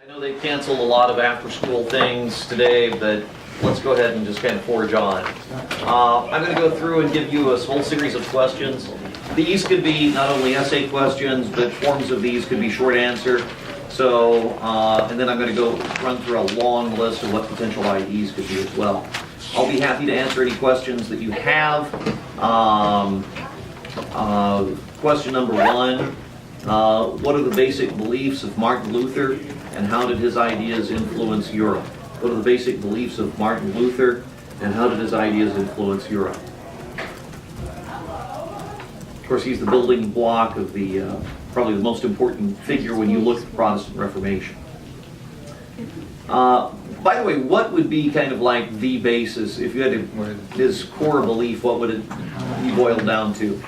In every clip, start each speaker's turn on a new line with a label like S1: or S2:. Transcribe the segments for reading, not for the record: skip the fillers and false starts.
S1: I know they canceled a lot of after-school things today, but let's go ahead and just kind of forge on. I'm going to go through and give you a whole series of questions. These could be not only essay questions, but forms of these could be short answer. So, and then I'm going to go run through a long list of what potential IEs could be as well. I'll be happy to answer any questions that you have. Question number one, what are the basic beliefs of Martin Luther and how did his ideas influence Europe? What are the basic beliefs of Martin Luther and how did his ideas influence Europe? Of course, he's the building block of the, probably the most important figure when you look at the Protestant Reformation. By the way, what would be kind of like the basis, if you had his core belief, what would it be boiled down to?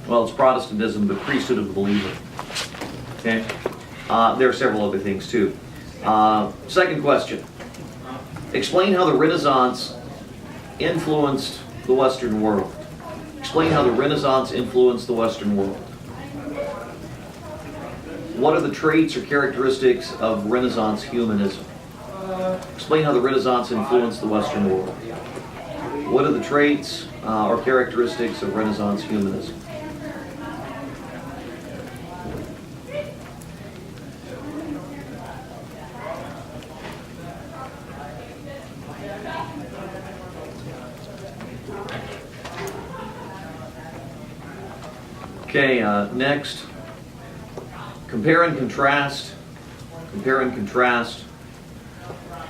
S1: Well, it's Protestantism, but priesthood of the believer. Okay? There are several other things too. Second question. Explain how the Renaissance influenced the Western world. Explain how the Renaissance influenced the Western world. What are the traits or characteristics of Renaissance humanism? Explain how the Renaissance influenced the Western world. What are the traits or characteristics of Renaissance humanism? Okay, next, compare and contrast the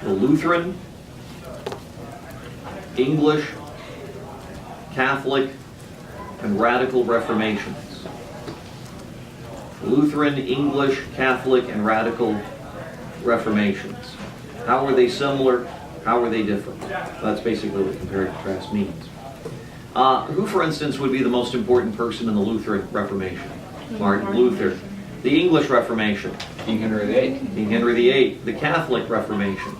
S1: Lutheran, English, Catholic, and Radical Reformations. Lutheran, English, Catholic, and Radical Reformations. How were they similar? How were they different? That's basically what compare and contrast means. Who, for instance, would be the most important person in the Lutheran Reformation? Martin Luther. The English Reformation?
S2: King Henry VIII.
S1: King Henry VIII. The Catholic Reformation?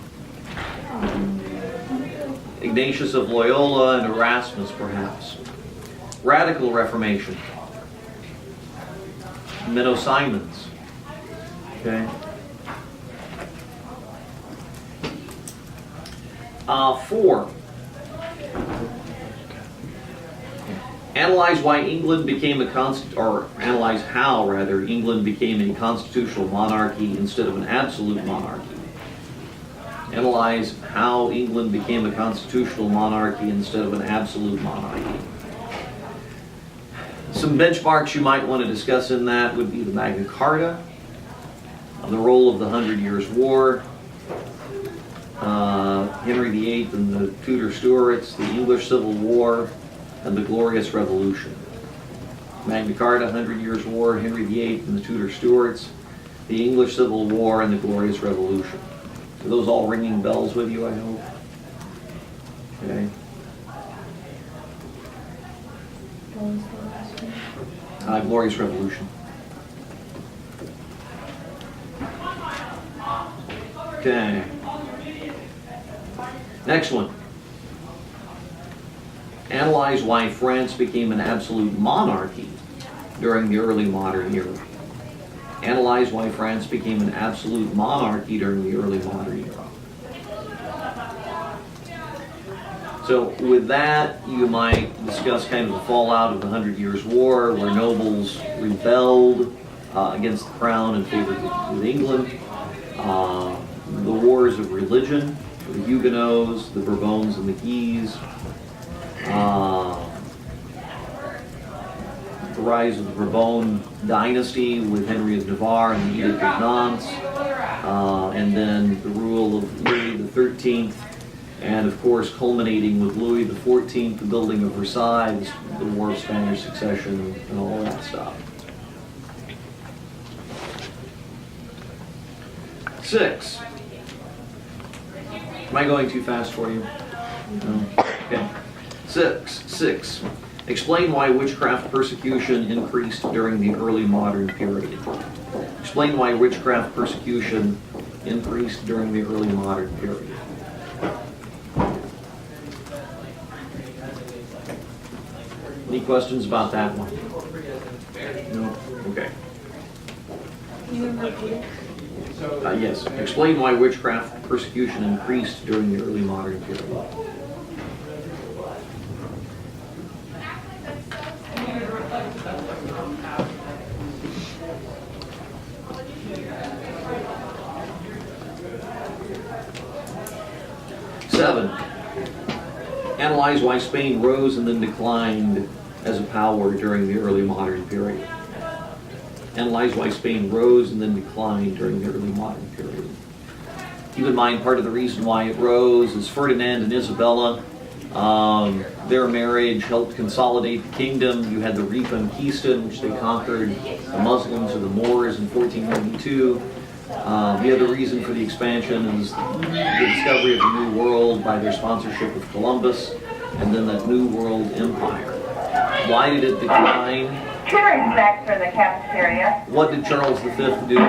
S1: Ignatius of Loyola and Erasmus, perhaps. Radical Reformation? Menno Simons. Okay. 4. Analyze why England became analyze how, rather, England became a constitutional monarchy instead of an absolute monarchy. Analyze how England became a constitutional monarchy instead of an absolute monarchy. Some benchmarks you might want to discuss in that would be the Magna Carta, the role of the 100 Years' War, Henry VIII and the Tudor Stuarts, the English Civil War, and the Glorious Revolution. Magna Carta, 100 Years' War, Henry VIII and the Tudor Stuarts, the English Civil War, and the Glorious Revolution. Are those all ringing bells with you, I hope? Okay. Glorious Revolution. Okay. Next one. Analyze why France became an absolute monarchy during the early modern era. Analyze why France became an absolute monarchy during the early modern era. So with that, you might discuss kind of the fallout of the 100 Years' War, where nobles rebelled against the crown in favor of England. The wars of religion, the Huguenots, the Bourbons and the Guises. The rise of the Bourbon dynasty with Henry of Navarre and the Edict of Nantes, and then the rule of Louis XIII, and of course culminating with Louis XIV, the building of Versailles, the War of Spanish Succession, and all that stuff. 6. Am I going too fast for you? No? Okay. 6. Explain why witchcraft persecution increased during the early modern period. Explain why witchcraft persecution increased during the early modern period. Any questions about that one? No? Okay.
S2: you repeat it?
S1: Yes. Explain why witchcraft persecution increased during the early modern period. 7. Analyze why Spain rose and then declined as a power during the early modern period. Analyze why Spain rose and then declined during the early modern period. Keep in mind, part of the reason why it rose is Ferdinand and Isabella. Their marriage helped consolidate the kingdom. You had the Reconquista, in which they conquered the Muslims or the Moors in 1492. The other reason for the expansion is the discovery of the New World by their sponsorship of Columbus, and then that New World Empire. Why did it decline?
S3: Cheering snacks for the cafeteria.
S1: What did Charles V do?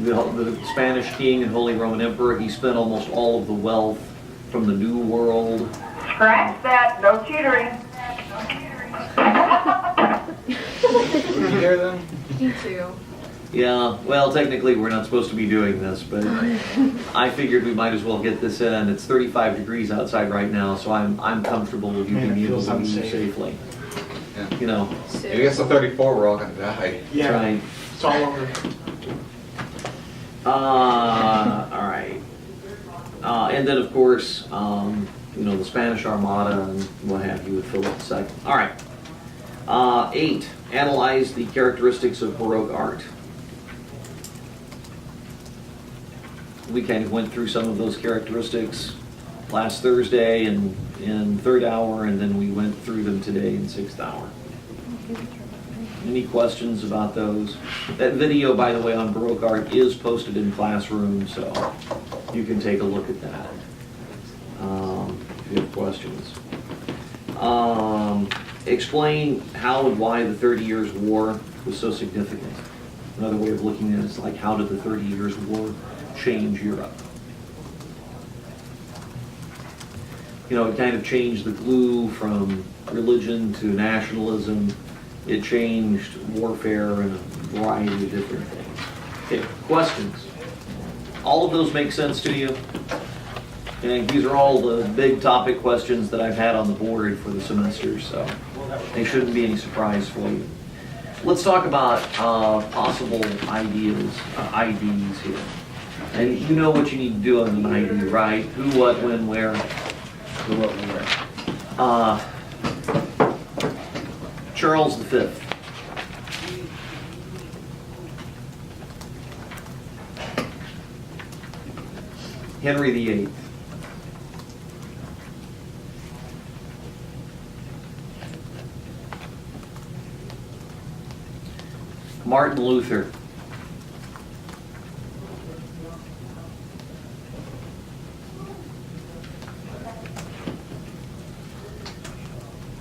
S1: The Spanish king and Holy Roman Emperor, he spent almost all of the wealth from the New World.
S3: Scratch that, no cheatering.
S4: Did you hear them?
S2: Me too.
S1: Yeah, well, technically we're not supposed to be doing this, but I figured we might as well get this in. It's 35 degrees outside right now, so I'm comfortable with you
S4: Man, it
S1: being able
S4: feels
S1: to leave
S4: unsafe.
S1: safely.
S4: Yeah.
S1: You know,
S4: If it gets to 34, we're all gonna die.
S1: that's right.
S4: It's all over.
S1: All right. And then, of course, the Spanish Armada and what have you with Philip II. All right. 8. Analyze the characteristics of Baroque art. We kind of went through some of those characteristics last Thursday and in third hour, and then we went through them today in sixth hour. Any questions about those? That video, by the way, on Baroque art is posted in Classroom, so you can take a look at that if you have questions. Explain how and why the 30 Years' War was so significant. Another way of looking at it is like, how did the 30 Years' War change Europe? It kind of changed the glue from religion to nationalism. It changed warfare and a variety of different things. Okay, questions? All of those make sense to you? And these are all the big topic questions that I've had on the board for the semester, so they shouldn't be any surprise for you. Let's talk about possible IDs here. And you know what you need to do on an ID, right? Who, what, when, where.
S4: Who, what, where?
S1: Charles V. Henry VIII. Martin Luther.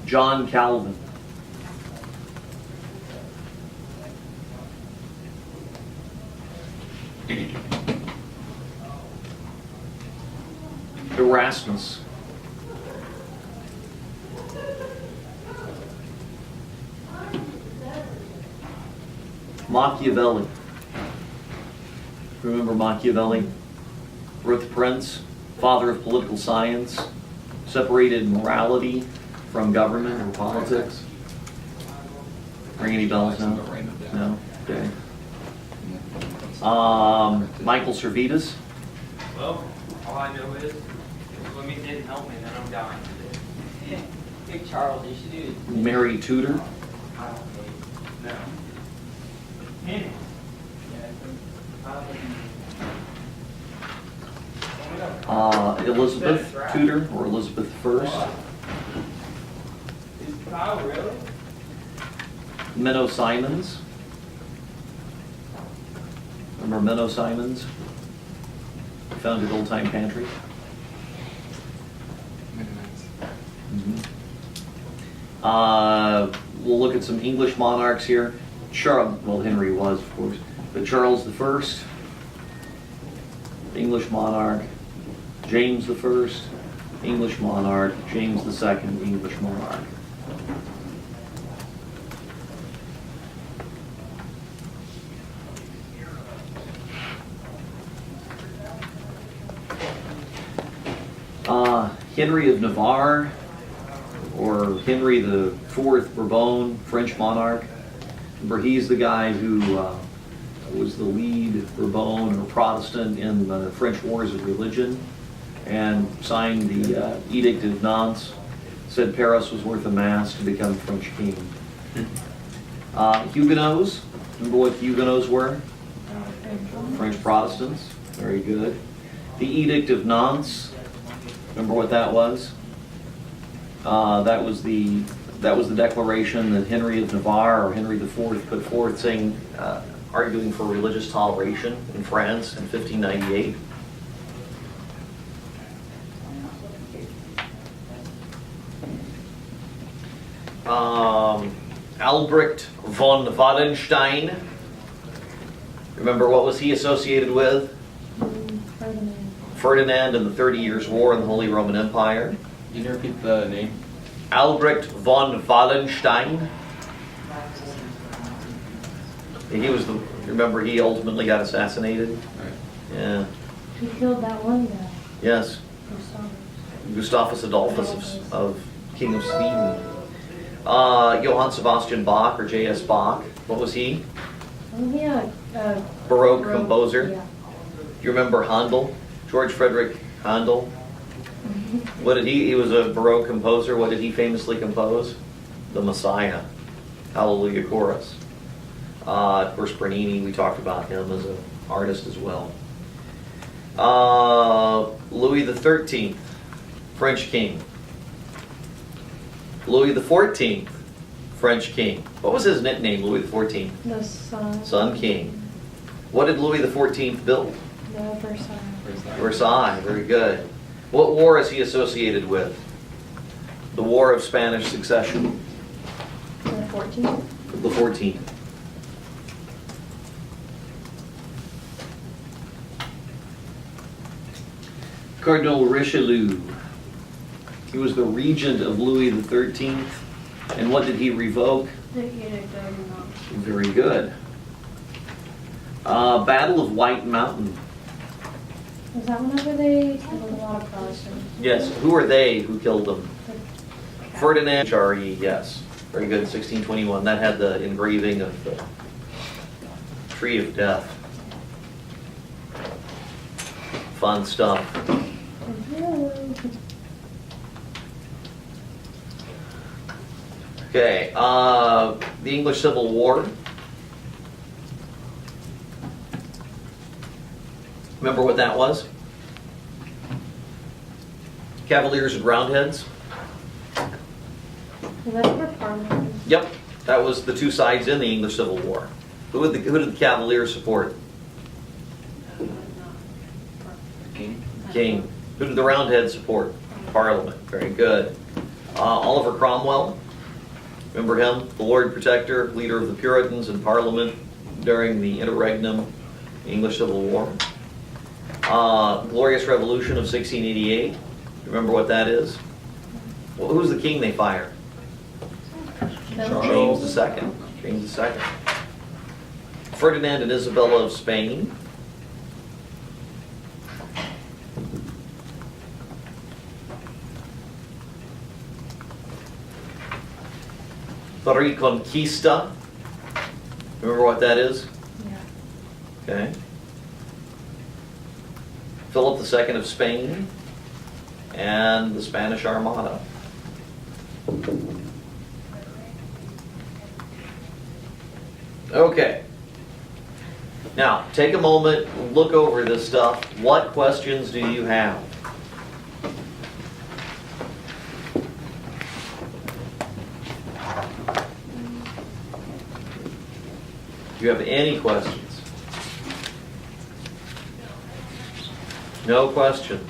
S1: John Calvin. Erasmus. Machiavelli. Remember Machiavelli? Wrote The Prince, father of political science, separated morality from government or politics. Ring any bells now? No? Okay. Michael Servetus.
S5: Well, all I know is swimming didn't help me, then I'm dying. Hey, Charles, you should do it.
S1: Mary Tudor.
S5: No. Henny.
S1: Elizabeth Tudor, or Elizabeth I.
S5: Is Kyle really?
S1: Menno Simons. Remember Menno Simons? Founded Old Time Pantry. We'll look at some English monarchs here. Henry was, of course, but Charles I, English monarch. James I, English monarch. James II, English monarch. Henry of Navarre, or Henry the Fourth Bourbon, French monarch. Remember, he's the guy who was the lead Bourbon or Protestant in the French Wars of Religion, and signed the Edict of Nantes, said Paris was worth a mass to become French king. Huguenots, remember what Huguenots were? French Protestants, very good. The Edict of Nantes, remember what that was? That was the declaration that Henry of Navarre or Henry IV put forth, saying, arguing for religious toleration in France in 1598. Albrecht von Wallenstein. Remember, what was he associated with? Ferdinand and the 30 Years' War in the Holy Roman Empire.
S4: Can you repeat the name?
S1: Albrecht von Wallenstein. He was the, remember, he ultimately got assassinated?
S4: Right.
S1: Yeah.
S2: He killed that one guy.
S1: Yes.
S2: Gustavus.
S1: Gustavus Adolphus of King of Sweden. Johann Sebastian Bach, or J.S. Bach. What was he?
S2: Oh, yeah.
S1: Baroque composer.
S2: Yeah.
S1: Do you remember Handel? George Frederick Handel? What did he was a Baroque composer. What did he famously compose? The Messiah. Hallelujah Chorus. Of course, Bernini, we talked about him as an artist as well. Louis XIII, French king. Louis XIV, French king. What was his nickname, Louis XIV?
S2: The Sun.
S1: Sun King. What did Louis XIV build?
S2: The Versailles.
S1: Versailles, very good. What war is he associated with? The War of Spanish Succession.
S2: The 14th.
S1: The 14th. Cardinal Richelieu. He was the regent of Louis XIII. And what did he revoke?
S2: The Edict of Nantes.
S1: Very good. Battle of White Mountain.
S2: Was that whenever they killed a lot of Protestants?
S1: Yes. Who are they who killed them?
S2: The
S1: Ferdinand Charry, yes. Very good, 1621. That had the engraving of the Tree of Death. Fun stuff. Okay, the English Civil War. Remember what that was? Cavaliers and Roundheads?
S2: Was that for Parliament?
S1: Yep, that was the two sides in the English Civil War. Who did the Cavaliers support?
S4: King.
S1: King. Who did the Roundheads support? Parliament. Very good. Oliver Cromwell. Remember him? The Lord Protector, leader of the Puritans in Parliament during the interregnum English Civil War. Glorious Revolution of 1688. Remember what that is? Well, who's the king they fired? James II. James II. Ferdinand and Isabella of Spain. The Reconquista. Remember what that is?
S2: Yeah.
S1: Okay. Philip II of Spain and the Spanish Armada. Okay. Now, take a moment, look over this stuff. What questions do you have? Do you have any questions? No questions.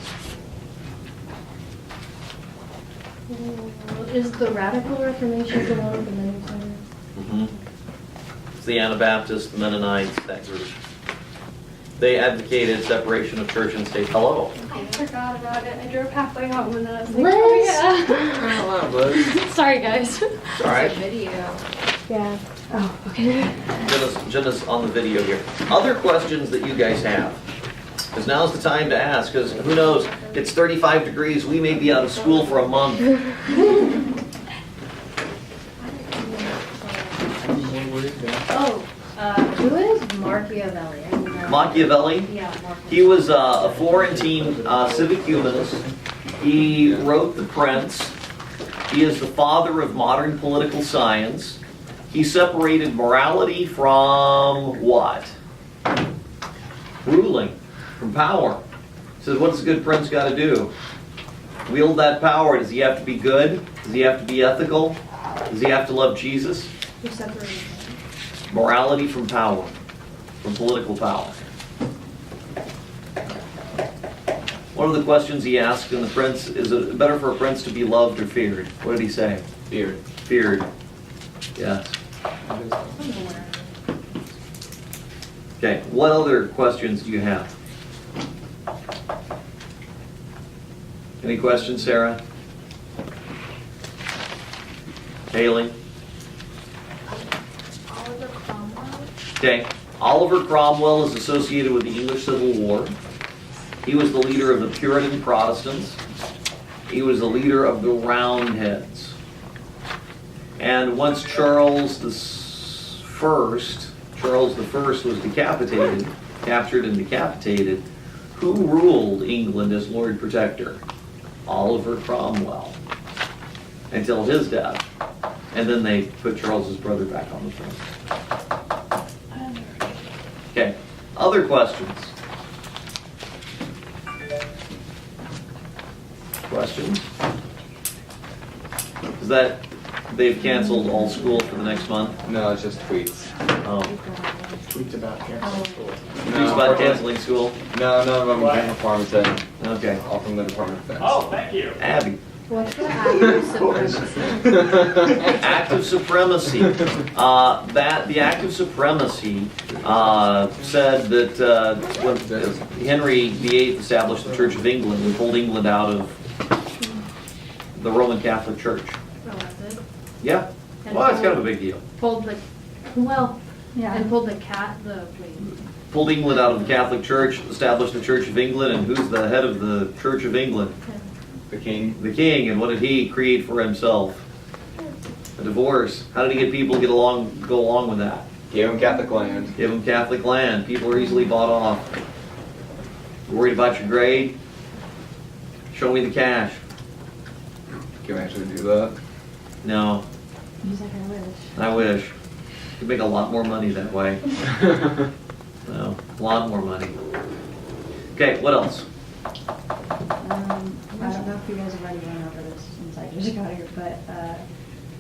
S2: Is the Radical Reformation the one with the military?
S1: Mm-hmm. It's the Anabaptists, the Mennonites, that group. They advocated separation of church and state. Hello.
S6: I forgot about it. I drove halfway home and then I was like,
S2: Liz!
S6: oh
S4: Hello, Liz.
S6: yeah. Sorry guys.
S1: All right.
S6: Video.
S2: Yeah. Oh, okay.
S1: Jenna's on the video here. Other questions that you guys have? Because now's the time to ask, because who knows, it's 35 degrees, we may be out of school for a month.
S2: Oh, who is Machiavelli? I don't know.
S1: Machiavelli,
S2: Yeah, Machiavelli.
S1: he was a Florentine civic humanist. He wrote The Prince. He is the father of modern political science. He separated morality from what? Ruling, from power. He says, what does a good prince got to do? Wield that power. Does he have to be good? Does he have to be ethical? Does he have to love Jesus?
S2: Who separated them?
S1: Morality from power, from political power. One of the questions he asked in The Prince, is it better for a prince to be loved or feared? What did he say?
S4: Beard.
S1: Feared. Yes. Okay, what other questions do you have? Any questions, Sarah? Haley?
S6: Oliver Cromwell.
S1: Okay, Oliver Cromwell is associated with the English Civil War. He was the leader of the Puritan Protestants. He was the leader of the Roundheads. And once Charles I was decapitated, captured and decapitated, who ruled England as Lord Protector? Oliver Cromwell. Until his death. And then they put Charles's brother back on the throne. Okay, other questions? Questions? Is that they've canceled all school for the next month?
S4: No, it's just tweets.
S1: Oh,
S7: Tweets about canceling school.
S1: news about canceling school?
S4: No, none of them
S7: What?
S4: came from Farmington.
S1: Okay.
S4: All from the Department of Defense.
S7: Oh, thank you.
S1: Abby.
S2: What's the active supremacy?
S1: Active supremacy. The active supremacy said that when Henry VIII established the Church of England, we pulled England out of the Roman Catholic Church.
S2: Oh, that's it?
S1: Yeah.
S2: And
S1: Well, it's kind of a big deal.
S2: Pulled the, well,
S6: Yeah.
S2: and pulled the wait.
S1: Pulled England out of the Catholic Church, established the Church of England, and who's the head of the Church of England?
S4: The king.
S1: The king. And what did he create for himself? A divorce. How did he get people to go along with that?
S4: Gave him Catholic land.
S1: Give them Catholic land. People are easily bought off. Worried about your grade? Show me the cash.
S4: Can we actually do that?
S1: No,
S2: He's like, I wish.
S1: I wish. Could make a lot more money that way. No, a lot more money. Okay, what else?
S8: I don't know if you guys have already gone over this since I just got here, but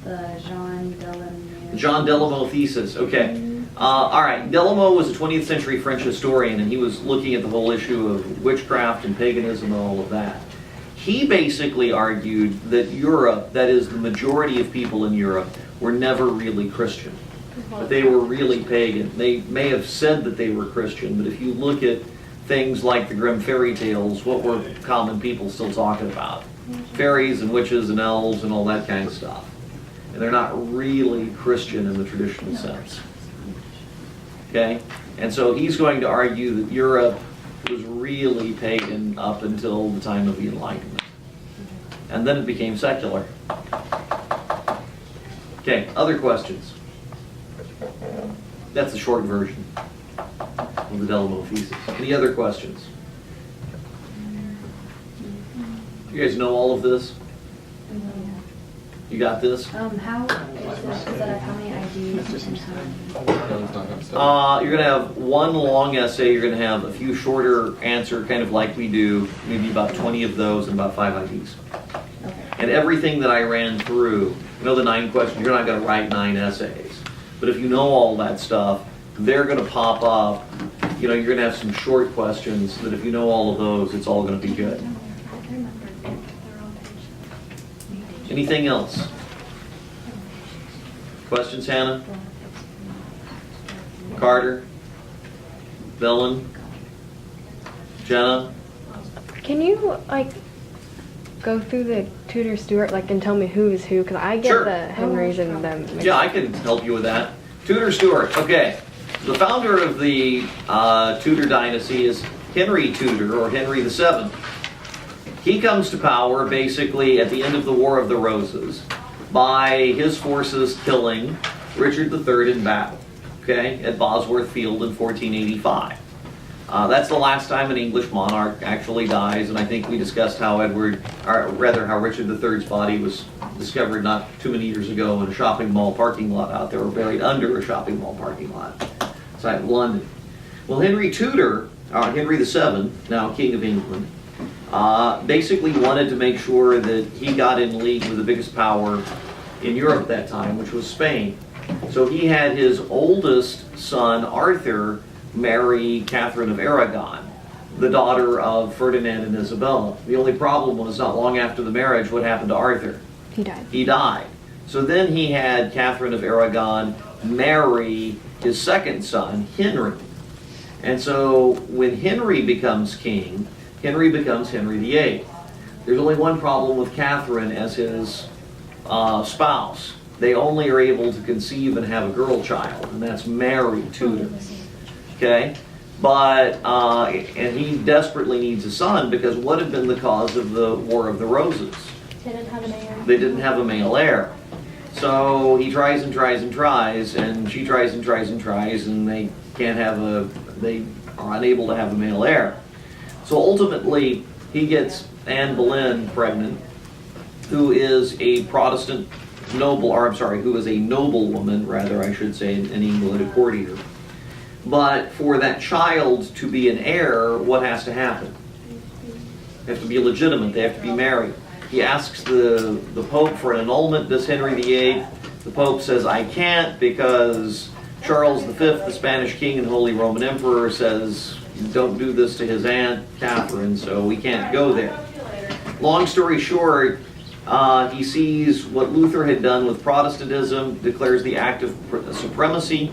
S8: the Jean Delamere.
S1: John Delamo thesis. Okay. All right. Delamo was a 20th century French historian, and he was looking at the whole issue of witchcraft and paganism and all of that. He basically argued that Europe, that is the majority of people in Europe, were never really Christian. But they were really pagan. They may have said that they were Christian, but if you look at things like the Grimm fairy tales, what were common people still talking about? Fairies and witches and elves and all that kind of stuff. And they're not really Christian in the traditional sense. Okay? And so he's going to argue that Europe was really pagan up until the time of the Enlightenment. And then it became secular. Okay, other questions? That's the short version of the Delamo thesis. Any other questions? You guys know all of this? You got this?
S8: How is that how many IDs and how?
S1: You're going to have one long essay, you're going to have a few shorter answer, kind of like we do, maybe about 20 of those and about 5 IDs.
S8: Okay.
S1: And everything that I ran through, you know the 9 questions, you're not going to write 9 essays. But if you know all that stuff, they're going to pop up. You know, you're going to have some short questions that if you know all of those, it's all going to be good. Anything else? Questions, Hannah? Carter? Bellin? Jenna?
S6: Can you like go through the Tudor Stuart and tell me who is who? Because I get
S1: Sure.
S6: the Henrys and them. mixed
S1: Yeah,
S6: up.
S1: I can help you with that. Tudor Stuart, okay. The founder of the Tudor dynasty is Henry Tudor, or Henry VII. He comes to power basically at the end of the War of the Roses by his forces killing Richard III in battle, okay, at Bosworth Field in 1485. That's the last time an English monarch actually dies, and I think we discussed how how Richard III's body was discovered not too many years ago in a shopping mall parking lot out there, or buried under a shopping mall parking lot outside of London. Well, Henry Tudor, Henry VII, now King of England, basically wanted to make sure that he got in league with the biggest power in Europe at that time, which was Spain. So he had his oldest son, Arthur, marry Catherine of Aragon, the daughter of Ferdinand and Isabella. The only problem was, not long after the marriage, what happened to Arthur?
S6: He died.
S1: He died. So then he had Catherine of Aragon marry his second son, Henry. And so when Henry becomes king, Henry becomes Henry VIII. There's only one problem with Catherine as his spouse. They only are able to conceive and have a girl child, and that's Mary Tudor. Okay? But, and he desperately needs a son, because what had been the cause of the War of the Roses?
S6: They didn't have an heir.
S1: They didn't have a male heir. So he tries and tries and tries, and she tries and tries and tries, and they are unable to have a male heir. So ultimately, he gets Anne Boleyn pregnant, who is a Protestant noble, or I'm sorry, who is a noblewoman, rather, I should say, in England, a courtier. But for that child to be an heir, what has to happen? They have to be legitimate, they have to be married. He asks the Pope for an annulment, this Henry VIII. The Pope says, I can't, because Charles V, the Spanish king and Holy Roman Emperor, says, don't do this to his aunt, Catherine, so we can't go there. Long story short, he sees what Luther had done with Protestantism, declares the Act of Supremacy,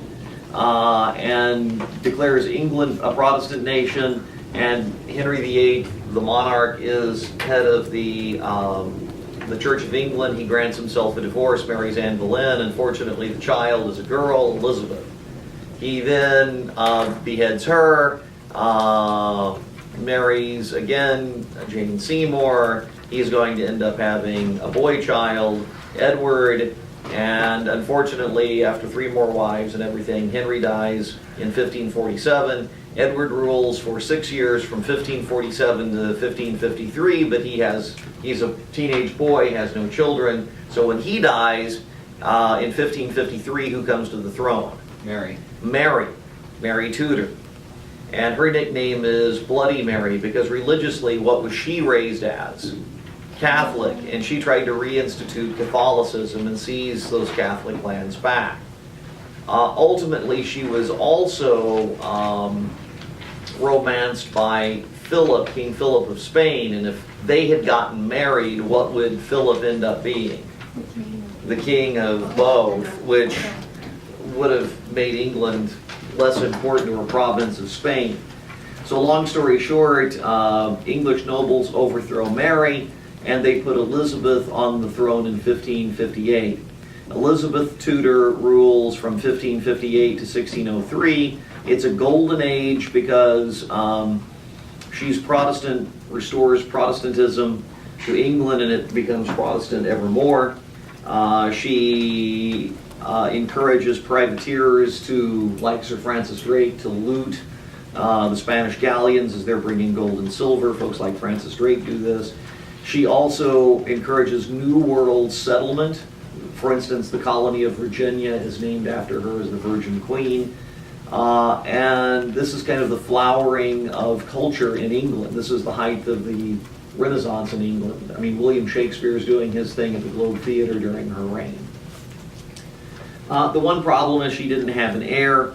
S1: and declares England a Protestant nation, and Henry VIII, the monarch, is head of the Church of England. He grants himself a divorce, marries Anne Boleyn. Unfortunately, the child is a girl, Elizabeth. He then beheads her, marries again Jane Seymour. He's going to end up having a boy child, Edward, and unfortunately, after 3 more wives and everything, Henry dies in 1547. Edward rules for 6 years from 1547 to 1553, but he's a teenage boy, has no children. So when he dies, in 1553, who comes to the throne?
S4: Mary.
S1: Mary Tudor. And her nickname is Bloody Mary, because religiously, what was she raised as? Catholic, and she tried to reinstitute Catholicism and seize those Catholic lands back. Ultimately, she was also romanced by Philip, King Philip of Spain, and if they had gotten married, what would Philip end up being? The king of both, which would have made England less important to a province of Spain. So long story short, English nobles overthrow Mary, and they put Elizabeth on the throne in 1558. Elizabeth Tudor rules from 1558 to 1603. It's a golden age because she's Protestant, restores Protestantism to England, and it becomes Protestant evermore. She encourages privateers to, like Sir Francis Drake, to loot the Spanish galleons as they're bringing gold and silver. Folks like Francis Drake do this. She also encourages New World settlement. For instance, the colony of Virginia is named after her as the Virgin Queen. And this is kind of the flowering of culture in England. This is the height of the Renaissance in England. I mean, William Shakespeare is doing his thing at the Globe Theatre during her reign. The one problem is she didn't have an heir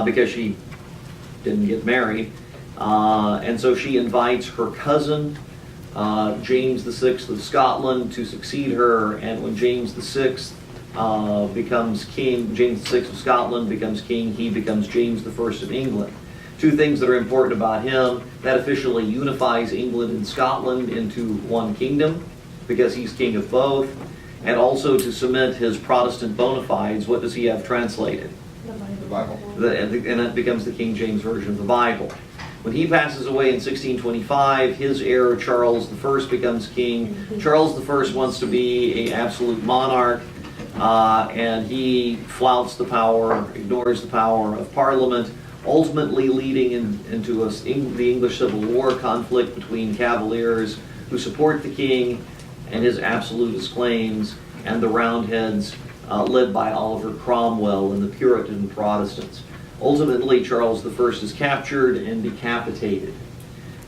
S1: because she didn't get married. And so she invites her cousin, James VI of Scotland, to succeed her, and when James VI becomes king, James VI of Scotland becomes king, he becomes James I of England. 2 things that are important about him: that officially unifies England and Scotland into one kingdom, because he's king of both, and also to cement his Protestant bona fides. What does he have translated?
S4: The Bible.
S1: And that becomes the King James Version of the Bible. When he passes away in 1625, his heir Charles I becomes king. Charles I wants to be an absolute monarch, and he flouts the power, ignores the power of Parliament, ultimately leading into the English Civil War conflict between Cavaliers who support the king and his absolutist claims, and the Roundheads led by Oliver Cromwell and the Puritan Protestants. Ultimately, Charles I is captured and decapitated.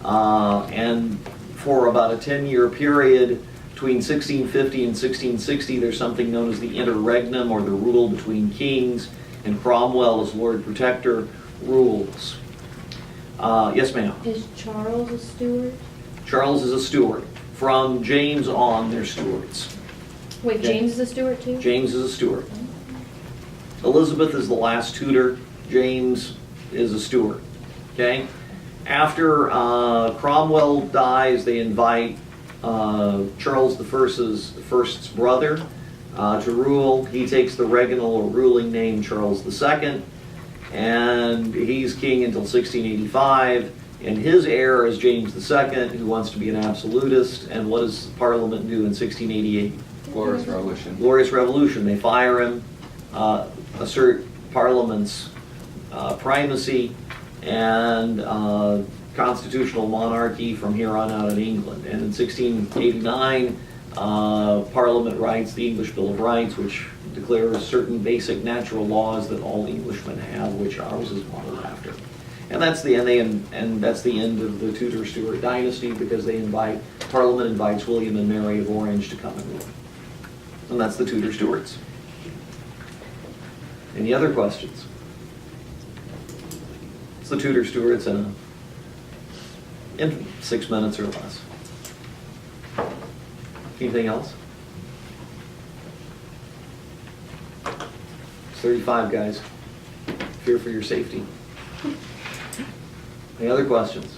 S1: And for about a 10-year period, between 1650 and 1660, there's something known as the interregnum, or the rule between kings, and Cromwell as Lord Protector rules. Yes, ma'am?
S2: Is Charles a steward?
S1: Charles is a steward. From James on, they're stewards.
S2: Wait, James is a steward too?
S1: James is a steward. Elizabeth is the last Tudor. James is a steward. Okay? After Cromwell dies, they invite Charles I's brother to rule. He takes the regnal or ruling name Charles II, and he's king until 1685. And his heir is James II, who wants to be an absolutist. And what does Parliament do in 1688?
S4: Glorious Revolution.
S1: Glorious Revolution. They fire him, assert Parliament's primacy, and constitutional monarchy from here on out in England. And in 1689, Parliament writes the English Bill of Rights, which declares certain basic natural laws that all Englishmen have, which ours is modeled after. And that's the end. And that's the end of the Tudor-Stuart dynasty, because Parliament invites William and Mary of Orange to come and rule. And that's the Tudor-Stuarts. Any other questions? It's the Tudor-Stuarts in 6 minutes or less. Anything else? It's 35, guys. Fear for your safety. Any other questions?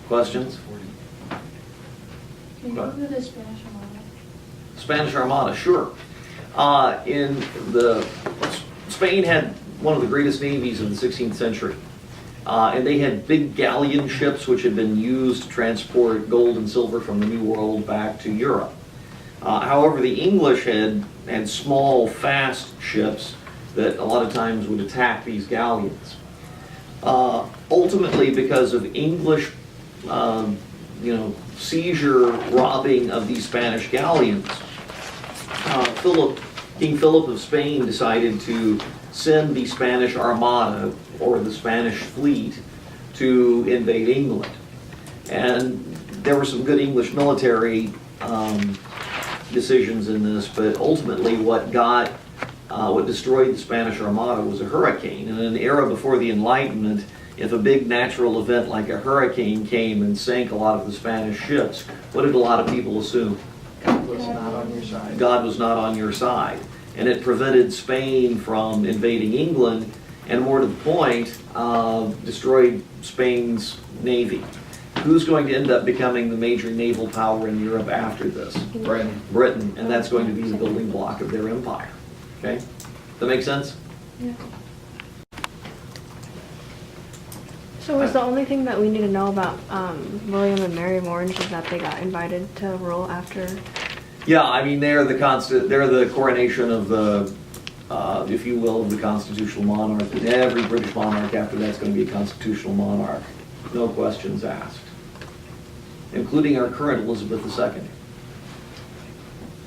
S1: Questions?
S8: Can you go through the Spanish Armada?
S1: Spanish Armada, sure. Spain had one of the greatest navies of the 16th century. And they had big galleon ships which had been used to transport gold and silver from the New World back to Europe. However, the English had small, fast ships that a lot of times would attack these galleons. Ultimately, because of English, seizure, robbing of these Spanish galleons, King Philip of Spain decided to send the Spanish Armada, or the Spanish fleet, to invade England. And there were some good English military decisions in this, but ultimately what destroyed the Spanish Armada was a hurricane. And in an era before the Enlightenment, if a big natural event like a hurricane came and sank a lot of the Spanish ships, what did a lot of people assume?
S7: God was not on your side.
S1: God was not on your side. And it prevented Spain from invading England, and more to the point, destroyed Spain's navy. Who's going to end up becoming the major naval power in Europe after this? Britain, and that's going to be the building block of their empire. Okay? That make sense?
S8: Yeah.
S6: So was the only thing that we need to know about William and Mary of Orange is that they got invited to rule after?
S1: Yeah, I mean they're the coronation of the, if you will, of the constitutional monarch. And every British monarch after that's going to be a constitutional monarch, no questions asked, including our current Elizabeth II,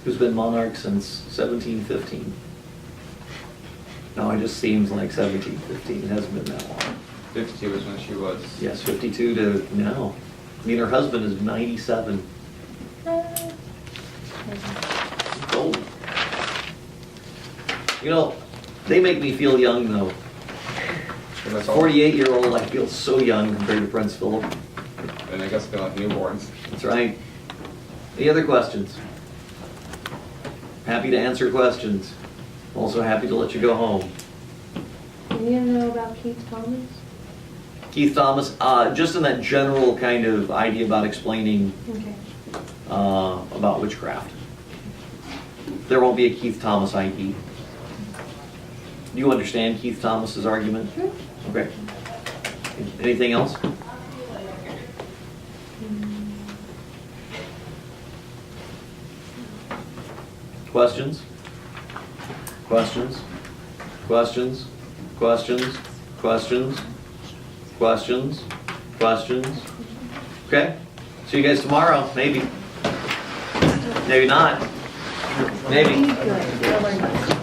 S1: who's been monarch since 1715. No, it just seems like 1715. It hasn't been that long.
S4: 52 was when she was.
S1: Yes, 52 to now. I mean, her husband is 97. Old. You know, they make me feel young though.
S4: And that's all.
S1: 48-year-old, I feel so young compared to Prince Philip.
S4: And I guess they're like newborns.
S1: That's right. Any other questions? Happy to answer questions. Also happy to let you go home.
S2: Do you know about Keith Thomas?
S1: Keith Thomas, just in that general kind of idea about explaining
S2: Okay.
S1: about witchcraft. There won't be a Keith Thomas ID. Do you understand Keith Thomas's argument?
S2: Sure.
S1: Okay. Anything else? Questions? Questions? Questions? Questions? Questions? Questions? Questions? Okay, see you guys tomorrow, maybe. Maybe not. Maybe.
S8: Good. You'll learn.